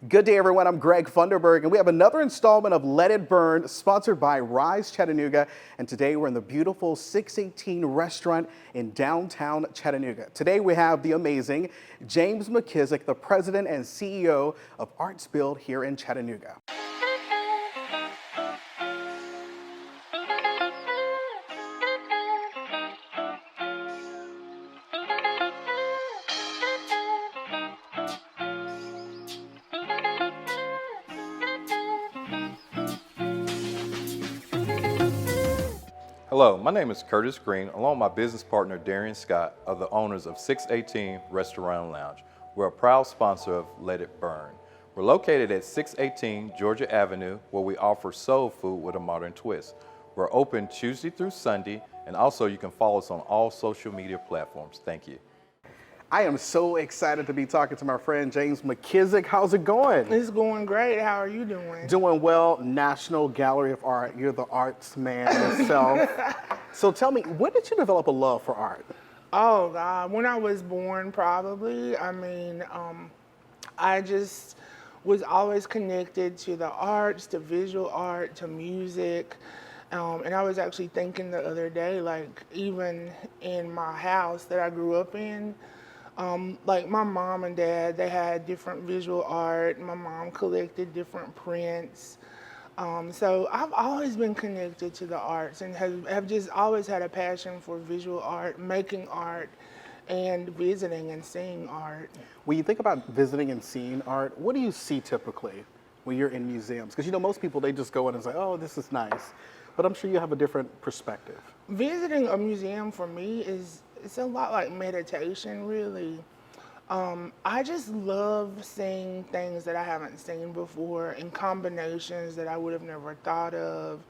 Good day, everyone. I'm Greg Funderburg, and we have another installment of Let It Burn, sponsored by Rise Chattanooga. And today we're in the beautiful 618 restaurant in downtown Chattanooga. Today we have the amazing James McKissic, the president and CEO of Arts Build here in Chattanooga. Hello, my name is Curtis Green, along with my business partner Darian Scott, are the owners of 618 Restaurant and Lounge. We're a proud sponsor of Let It Burn. We're located at 618 Georgia Avenue, where we offer soul food with a modern twist. We're open Tuesday through Sunday, and also you can follow us on all social media platforms. Thank you. I am so excited to be talking to my friend James McKissic. How's it going? It's going great. How are you doing? Doing well. National Gallery of Art. You're the arts man yourself. So tell me, when did you develop a love for art? Oh, God. When I was born, probably. I just was always connected to the arts, to visual art, to music. And I was actually thinking the other day, like, even in my house that I grew up in, like my mom and dad, they had different visual art. My mom collected different prints. So I've always been connected to the arts and have just always had a passion for visual art, making art, and visiting and seeing art. When you think about visiting and seeing art, what do you see typically when you're in museums? Because most people, they just go in and say, oh, this is nice. But I'm sure you have a different perspective. Visiting a museum for me it's a lot like meditation, really. I just love seeing things that I haven't seen before in combinations that I would have never thought of.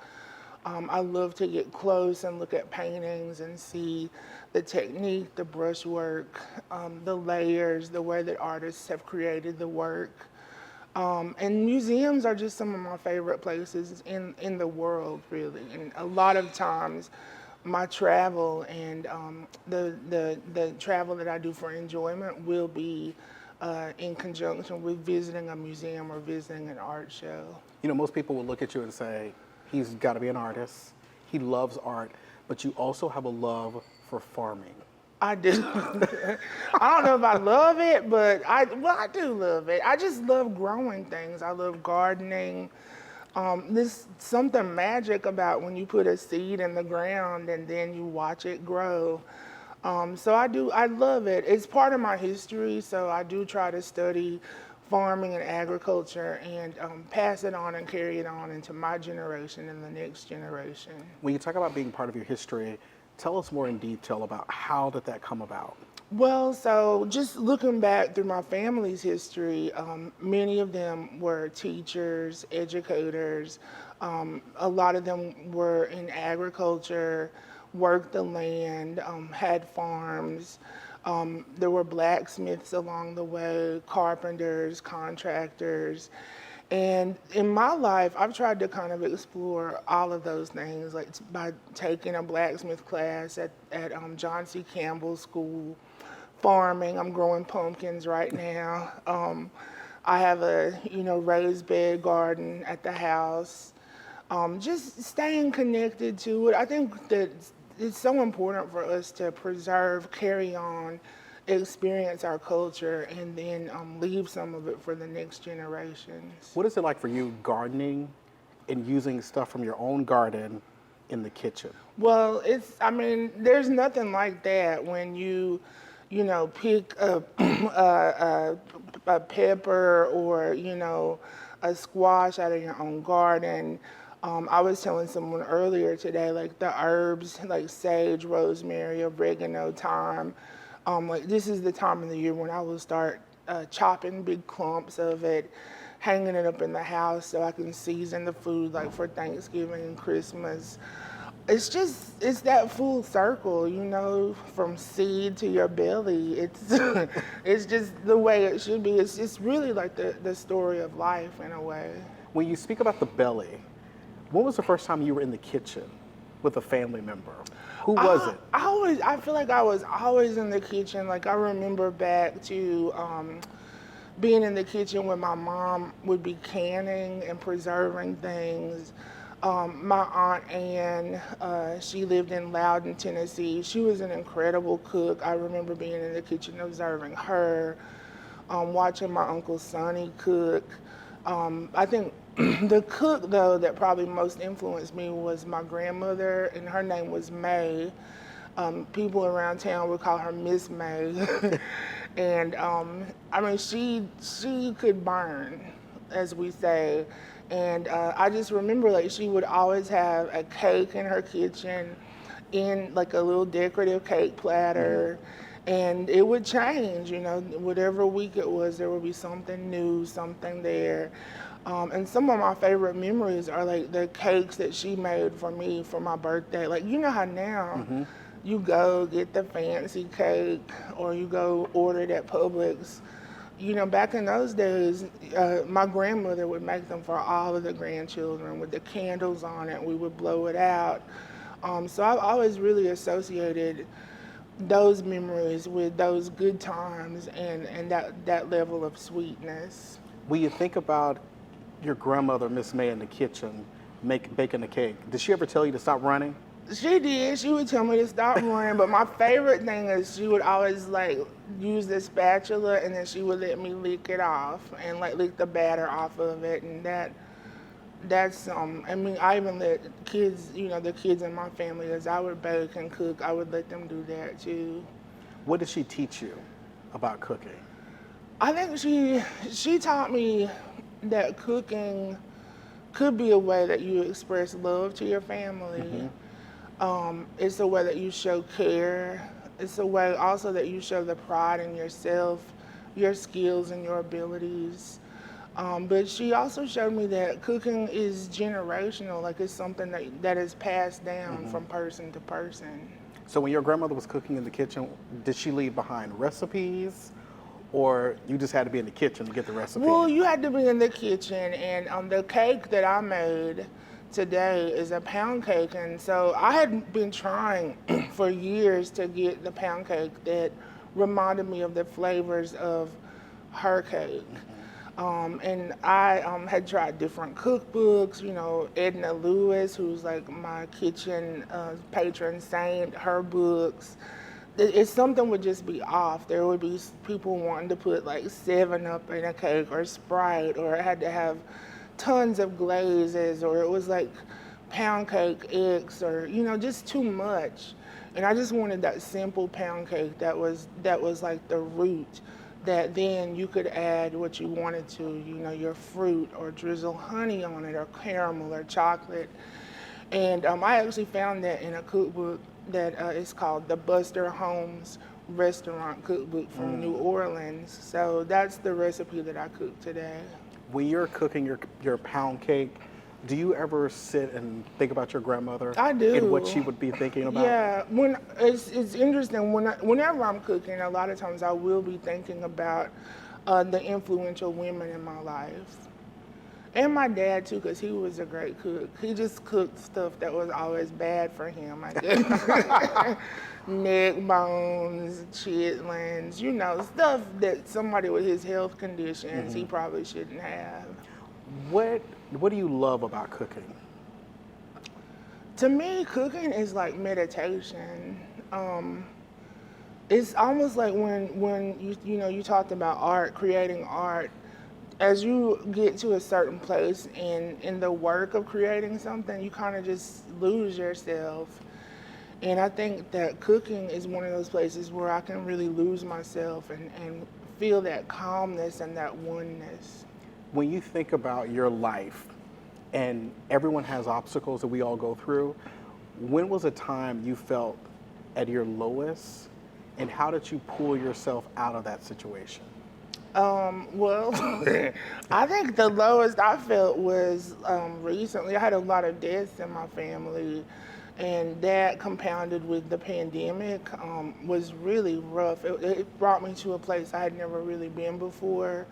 I love to get close and look at paintings and see the technique, the brushwork, the layers, the way that artists have created the work. And museums are just some of my favorite places in the world, really. And a lot of times, my travel and the travel that I do for enjoyment will be in conjunction with visiting a museum or visiting an art show. Most people will look at you and say, he's got to be an artist. He loves art, but you also have a love for farming. I do. I don't know if I love it, but I do love it. I just love growing things. I love gardening. There's something magic about when you put a seed in the ground and then you watch it grow. So I love it. It's part of my history, so I do try to study farming and agriculture and pass it on and carry it on into my generation and the next generation. When you talk about being part of your history, tell us more in detail about how did that come about? Well, so just looking back through my family's history, many of them were teachers, educators. A lot of them were in agriculture, worked the land, had farms. There were blacksmiths along the way, carpenters, contractors. And in my life, I've tried to kind of explore all of those things, like by taking a blacksmith class at John C. Campbell School, farming. I'm growing pumpkins right now. I have a raised bed garden at the house. Just staying connected to it. I think that it's so important for us to preserve, carry on, experience our culture, and then leave some of it for the next generations. What is it like for you gardening and using stuff from your own garden in the kitchen? Well, there's nothing like that when you pick a pepper or, a squash out of your own garden. I was telling someone earlier today, like the herbs, like sage, rosemary, oregano, thyme. Like this is the time of the year when I will start chopping big clumps of it, hanging it up in the house so I can season the food like for Thanksgiving and Christmas. It's that full circle, from seed to your belly. It's just the way it should be. It's really like the story of life in a way. When you speak about the belly, when was the first time you were in the kitchen with a family member? Who was it? I feel like I was always in the kitchen. Like I remember back to being in the kitchen when my mom would be canning and preserving things. My Aunt Ann, she lived in Loudon, Tennessee. She was an incredible cook. I remember being in the kitchen observing her, watching my Uncle Sonny cook. I think the cook, though, that probably most influenced me was my grandmother, and her name was May. People around town would call her Miss May. And I mean, she could burn, as we say. And I just remember, like, she would always have a cake in her kitchen in like a little decorative cake platter. And it would change, you know, whatever week it was, there would be something new, something there. And some of my favorite memories are like the cakes that she made for me for my birthday. Like, you know how now you go get the fancy cake or you go order it at Publix. You know, back in those days, my grandmother would make them for all of the grandchildren with the candles on it. We would blow it out. So I've always really associated those memories with those good times and that level of sweetness. When you think about your grandmother, Miss May, in the kitchen, baking the cake, did she ever tell you to stop running? She did. She would tell me to stop running, but my favorite thing is she would always like use the spatula and then she would let me lick it off and like lick the batter off of it, and that's I mean, I even let kids, you know, the kids in my family, as I would bake and cook, I would let them do that too. What did she teach you about cooking? I think she taught me that cooking could be a way that you express love to your family. It's a way that you show care. It's a way also that you show the pride in yourself, your skills and your abilities. But she also showed me that cooking is generational, like it's something that is passed down from person to person. So when your grandmother was cooking in the kitchen, did she leave behind recipes, or you just had to be in the kitchen to get the recipe? Well, you had to be in the kitchen, and the cake that I made today is a pound cake, and so I had been trying for years to get the pound cake that reminded me of the flavors of her cake. And I had tried different cookbooks, you know, Edna Lewis, who's like my kitchen patron saint, her books. If something would just be off, there would be people wanting to put like 7-Up in a cake or Sprite, or it had to have tons of glazes, or it was like pound cake X, or, you know, just too much. And I just wanted that simple pound cake that was like the root, that then you could add what you wanted to, you know, your fruit, or drizzle honey on it, or caramel, or chocolate. And I actually found that in a cookbook that is called the Buster Holmes Restaurant Cookbook from New Orleans. So that's the recipe that I cooked today. When you're cooking your pound cake, do you ever sit and think about your grandmother? I do. And what she would be thinking about? Yeah, it's interesting. Whenever I'm cooking, a lot of times I will be thinking about the influential women in my life. And my dad too, because he was a great cook. He just cooked stuff that was always bad for him, I guess. Neck bones, chitlins, you know, stuff that somebody with his health conditions he probably shouldn't have. What do you love about cooking? To me, cooking is like meditation. It's almost like when you talked about art, creating art. As you get to a certain place in the work of creating something, you kind of just lose yourself. And I think that cooking is one of those places where I can really lose myself and feel that calmness and that oneness. When you think about your life, and everyone has obstacles that we all go through, when was a time you felt at your lowest, and how did you pull yourself out of that situation? Well, I think the lowest I felt was recently. I had a lot of deaths in my family, and that compounded with the pandemic was really rough. It brought me to a place I had never really been before.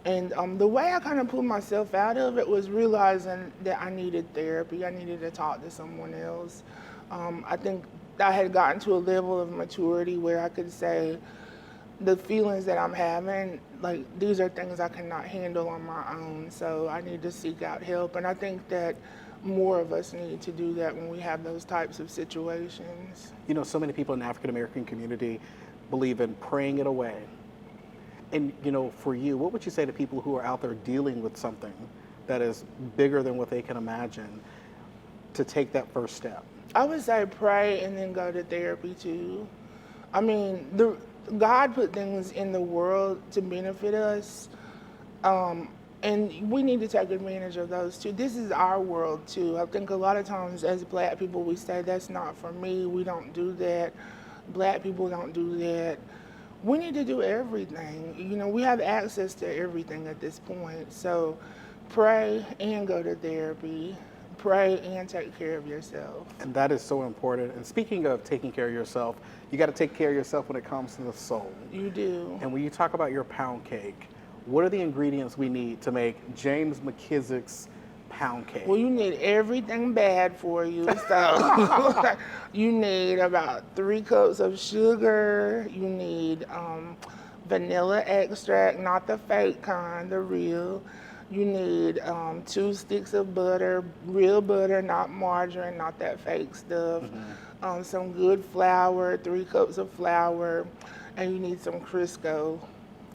And the way I kind of pulled myself out of it was realizing that I needed therapy. I needed to talk to someone else. I think I had gotten to a level of maturity where I could say, the feelings that I'm having, like these are things I cannot handle on my own. So I need to seek out help. And I think that more of us need to do that when we have those types of situations. You know, so many people in the African American community believe in praying it away. And, you know, for you, what would you say to people who are out there dealing with something that is bigger than what they can imagine to take that first step? I would say pray and then go to therapy too. I mean, God put things in the world to benefit us, and we need to take advantage of those too. This is our world too. I think a lot of times as Black people we say, that's not for me, we don't do that, Black people don't do that. We need to do everything. You know, we have access to everything at this point. So pray and go to therapy. Pray and take care of yourself. And that is so important. And speaking of taking care of yourself, you got to take care of yourself when it comes to the soul. You do. And when you talk about your pound cake, what are the ingredients we need to make James McKissic's pound cake? Well, you need everything bad for you. So you need about 3 cups of sugar. You need vanilla extract, not the fake kind, the real. You need 2 sticks of butter, real butter, not margarine, not that fake stuff. Some good flour, 3 cups of flour, and you need some Crisco.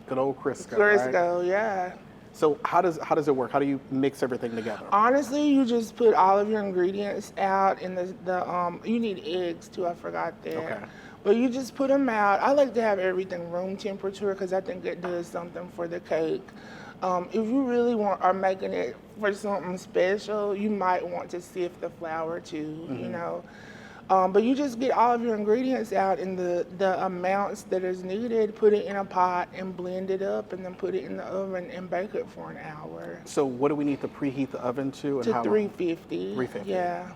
Good old Crisco. Crisco, right? yeah. So how does it work? How do you mix everything together? Honestly, you just put all of your ingredients out in you need eggs too, I forgot that. Okay. But you just put them out. I like to have everything room temperature because I think it does something for the cake. If you really are making it for something special, you might want to sift the flour too, you know. But you just get all of your ingredients out in the amounts that is needed, put it in a pot and blend it up, and then put it in the oven and bake it for an hour. So what do we need to preheat the oven to? And To how 350. 350. Yeah.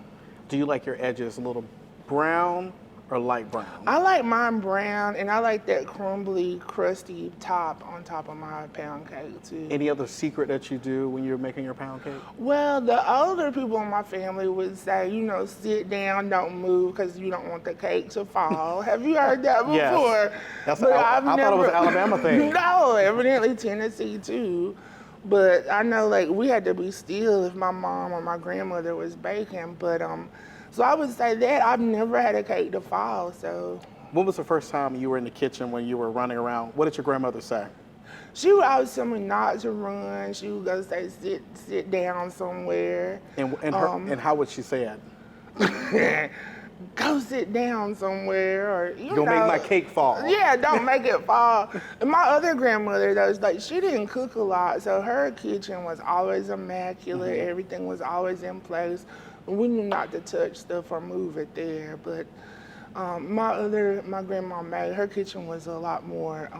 Do you like your edges a little brown or light brown? I like mine brown, and I like that crumbly, crusty top on top of my pound cake too. Any other secret that you do when you're making your pound cake? Well, the older people in my family would say, you know, sit down, don't move, because you don't want the cake to fall. Have you heard that before? Yes. I thought it was an Alabama thing. No, evidently Tennessee too. But I know, like, we had to be still if my mom or my grandmother was baking. But so I would say that I've never had a cake to fall. So When was the first time you were in the kitchen when you were running around? What did your grandmother say? she would always tell me not to run. She would go say, sit down somewhere. And how would she say it? Go sit down somewhere, or Don't make my cake fall. Yeah, don't make it fall. And my other grandmother, though, like, she didn't cook a lot, so her kitchen was always immaculate. Everything was always in place. We knew not to touch stuff or move it there. But my grandma May, her kitchen was a lot more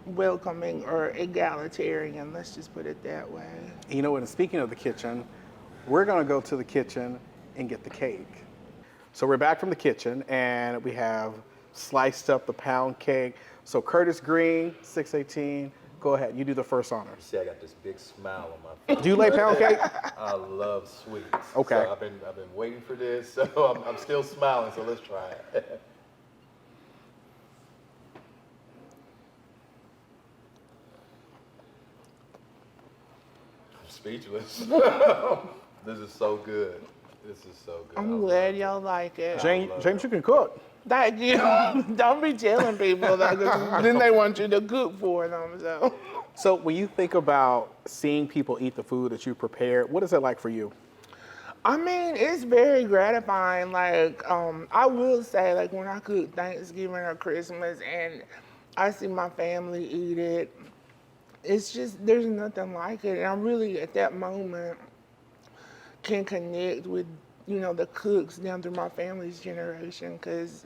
welcoming or egalitarian. Let's just put it that way. You know, and speaking of the kitchen, we're gonna go to the kitchen and get the cake. So we're back from the kitchen and we have sliced up the pound cake. So Curtis Green, 618, go ahead, you do the first honors. See, I got this big smile on my face. Do you like pound cake? I love sweets. Okay. So I've been waiting for this, so I'm still smiling, so let's try it. I'm speechless. This is so good. This is so good. I'm glad y'all like it. James, you can cook. Thank you. Don't be telling people that, 'cause then they want you to cook for them. So when you think about seeing people eat the food that you prepared, what is it like for you? I mean, it's very gratifying. Like, I will say, like, when I cook Thanksgiving or Christmas and I see my family eat it, it's just, there's nothing like it. And I really, at that moment, can connect with, you know, the cooks down through my family's generation, because,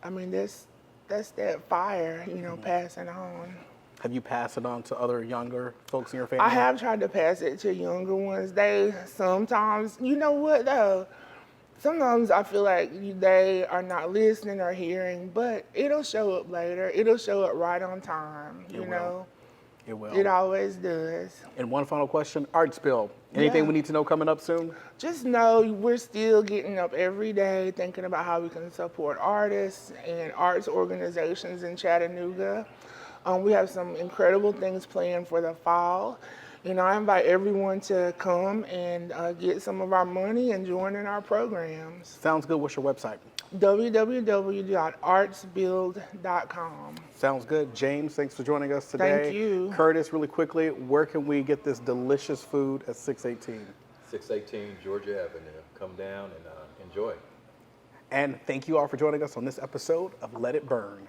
I mean, that's that fire, you know, passing on. Have you passed it on to other younger folks in your family? I have tried to pass it to younger ones. They sometimes, you know what though, sometimes I feel like they are not listening or hearing, but it'll show up later. It'll show up right on time, you know. It will. It always does. And one final question, art spill. Anything we need to know coming up soon? Just know we're still getting up every day thinking about how we can support artists and arts organizations in Chattanooga. We have some incredible things planned for the fall. And I invite everyone to come and get some of our money and join in our programs. Sounds good. What's your website? www.artsbuild.com. Sounds good. James, thanks for joining us today. Thank you. Curtis, really quickly, where can we get this delicious food at 618? 618 Georgia Avenue. Come down and enjoy. And thank you all for joining us on this episode of Let It Burn.